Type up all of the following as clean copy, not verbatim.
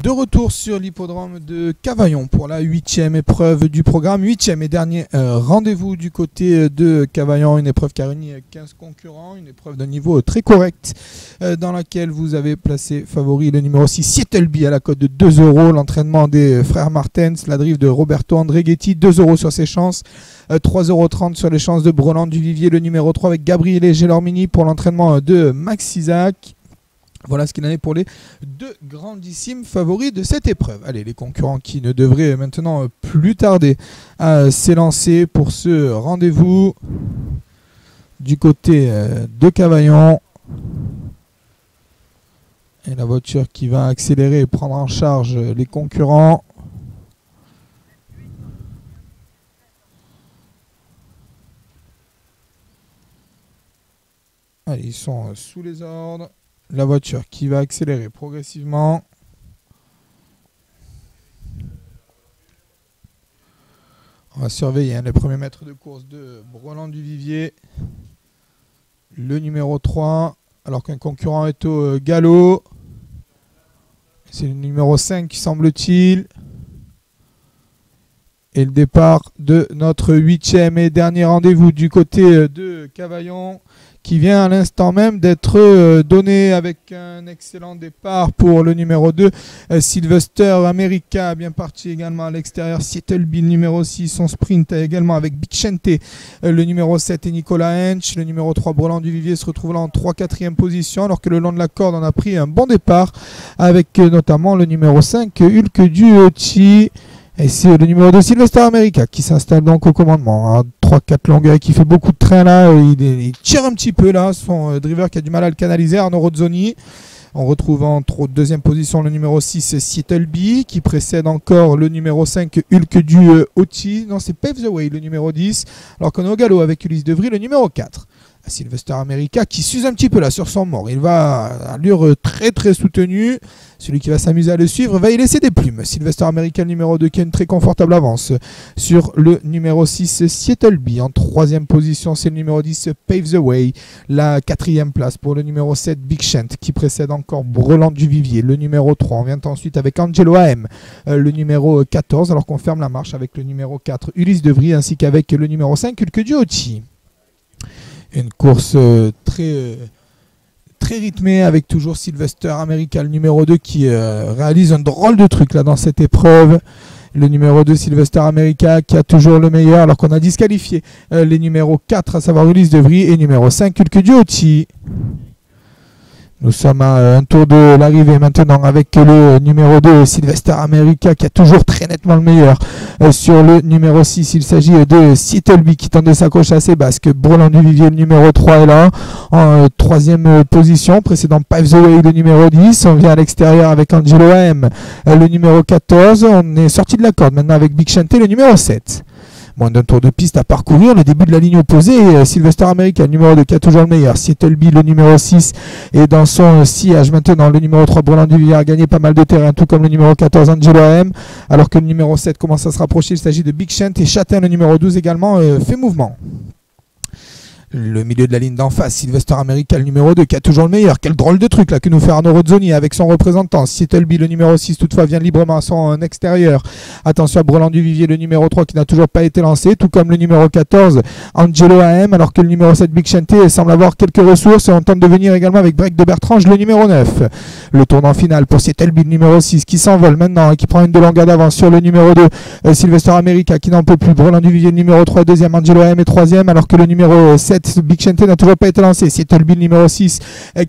De retour sur l'hippodrome de Cavaillon pour la 8e épreuve du programme. 8e et dernier rendez-vous du côté de Cavaillon. Une épreuve qui a réuni 15 concurrents. Une épreuve d'un niveau très correct dans laquelle vous avez placé favori le numéro 6, Sietelby à la cote de 2 €. L'entraînement des frères Martens, la drive de Roberto Andreghetti, 2 € sur ses chances. 3,30 € sur les chances de Breland du Vivier, le numéro 3 avec Gabriele Gelormini pour l'entraînement de Max Isaac. Voilà ce qu'il en est pour les deux grandissimes favoris de cette épreuve. Allez, les concurrents qui ne devraient maintenant plus tarder à s'élancer pour ce rendez-vous du côté de Cavaillon. Et la voiture qui va accélérer et prendre en charge les concurrents. Allez, ils sont sous les ordres. La voiture qui va accélérer progressivement. On va surveiller les premiers mètres de course de Breland du Vivier. Le numéro 3, alors qu'un concurrent est au galop. C'est le numéro 5 semble-t-il. Et le départ de notre 8e et dernier rendez-vous du côté de Cavaillon, qui vient à l'instant même d'être donné avec un excellent départ pour le numéro 2, Sylvester America, bien parti également à l'extérieur. Sietelby, le numéro 6, son sprint également avec Bicente, le numéro 7 et Nicolas Hench. Le numéro 3, Breland du Vivier, se retrouve là en 3-4e position, alors que le long de la corde, on a pris un bon départ avec notamment le numéro 5, Hulk Duochi. Et c'est le numéro 2, Sylvester America, qui s'installe donc au commandement. 3-4 longueurs, qui fait beaucoup de train là. Il tire un petit peu là. Son driver qui a du mal à le canaliser, Arnaud Rozzoni. On retrouve en deuxième position le numéro 6, Sietelby, qui précède encore le numéro 5, Hulk Duochi. Non, c'est Pave the Way, le numéro 10. Alors qu'on est au galop avec Ulysse Devry, le numéro 4. Sylvester America qui s'use un petit peu là sur son mort. Il va à allure très très soutenue. Celui qui va s'amuser à le suivre va y laisser des plumes. Sylvester America, le numéro 2, qui a une très confortable avance sur le numéro 6, Sietelby. En 3e position, c'est le numéro 10, Pave the Way. La 4e place pour le numéro 7, Bicente, qui précède encore Breland du Vivier. Le numéro 3, on vient ensuite avec Angelo AM, le numéro 14, alors qu'on ferme la marche avec le numéro 4, Ulysse Devry, ainsi qu'avec le numéro 5, Hulk Duochi. Une course très rythmée avec toujours Sylvester America, le numéro 2, qui réalise un drôle de truc là dans cette épreuve. Le numéro 2, Sylvester America, qui a toujours le meilleur, alors qu'on a disqualifié les numéros 4, à savoir Ulysse Devry, et numéro 5, Hulk Duochi. Nous sommes à un tour de l'arrivée maintenant avec le numéro 2, Sylvester America, qui a toujours très nettement le meilleur. Sur le numéro 6, il s'agit de Sietelby qui tente de s'accrocher à ses basques. Breland du Vivier, le numéro 3 est là, en 3e position, précédant Pave the Way, le numéro 10. On vient à l'extérieur avec Angelo AM, le numéro 14. On est sorti de la corde maintenant avec Bicente, le numéro 7. Moins d'un tour de piste à parcourir, le début de la ligne opposée, Sylvester America, le numéro 2, qui a toujours le meilleur. Sietelby, le numéro 6, et dans son sillage maintenant, le numéro 3, Breland du Vivier, a gagné pas mal de terrain, tout comme le numéro 14, Angelo AM, alors que le numéro 7 commence à se rapprocher. Il s'agit de Bicente, et Châtain, le numéro 12, également fait mouvement. Le milieu de la ligne d'en face, Sylvester America, le numéro 2, qui a toujours le meilleur. Quel drôle de truc là que nous fait Arnaud Rozzoni avec son représentant. Sietelby, le numéro 6, toutefois, vient librement à son extérieur. Attention à Breland du Vivier, le numéro 3, qui n'a toujours pas été lancé, tout comme le numéro 14, Angelo AM, alors que le numéro 7, Bicente, semble avoir quelques ressources. Et on tente de venir également avec Break de Bertrange, le numéro 9. Le tournant final pour Sietelby, le numéro 6, qui s'envole maintenant et qui prend une de longueur d'avance sur le numéro 2, Sylvester America, qui n'en peut plus. Breland du Vivier, le numéro 3, 2e, Angelo AM est 3e, alors que le numéro 7, Bicente, n'a toujours pas été lancé. Sietelby, le numéro 6,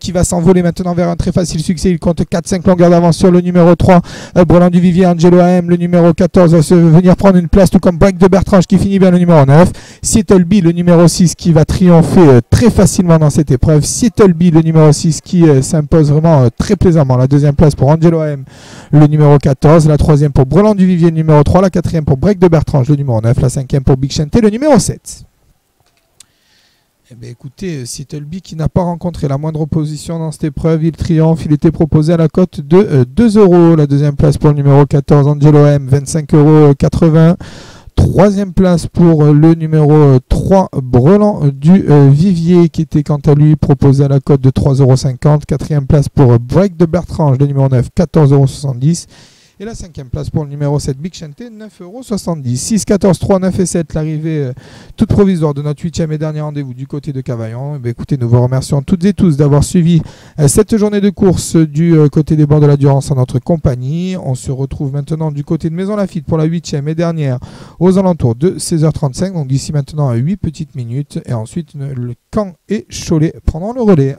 qui va s'envoler maintenant vers un très facile succès. Il compte 4-5 longueurs d'avance sur le numéro 3, Breland du Vivier. Angelo AM, le numéro 14, va se venir prendre une place, tout comme Break de Bertrange, qui finit bien le numéro 9. Sietelby, le numéro 6, qui va triompher très facilement dans cette épreuve. Sietelby, le numéro 6, qui s'impose vraiment très plaisamment. La 2e place pour Angelo AM, le numéro 14. La 3e pour Breland du Vivier, le numéro 3. La 4e pour Break de Bertrange, le numéro 9. La 5e pour Bicente, le numéro 7. Eh bien, écoutez, Sietelby, qui n'a pas rencontré la moindre opposition dans cette épreuve, il triomphe. Il était proposé à la cote de 2 €. La 2e place pour le numéro 14, Angelo M, 25,80 €. Troisième place pour le numéro 3, Brelan du Vivier, qui était quant à lui proposé à la cote de 3,50 €. Quatrième place pour Break de Bertrange, le numéro 9, 14,70 €. Et la cinquième place pour le numéro 7, Big Chanté, 9,70 €. 6, 14, 3, 9 et 7, l'arrivée toute provisoire de notre 8e et dernier rendez-vous du côté de Cavaillon. Écoutez, nous vous remercions toutes et tous d'avoir suivi cette journée de course du côté des bords de la Durance en notre compagnie. On se retrouve maintenant du côté de Maison Lafitte pour la 8e et dernière aux alentours de 16h35. Donc d'ici maintenant 8 petites minutes. Et ensuite, le Caen et Cholet prendront le relais.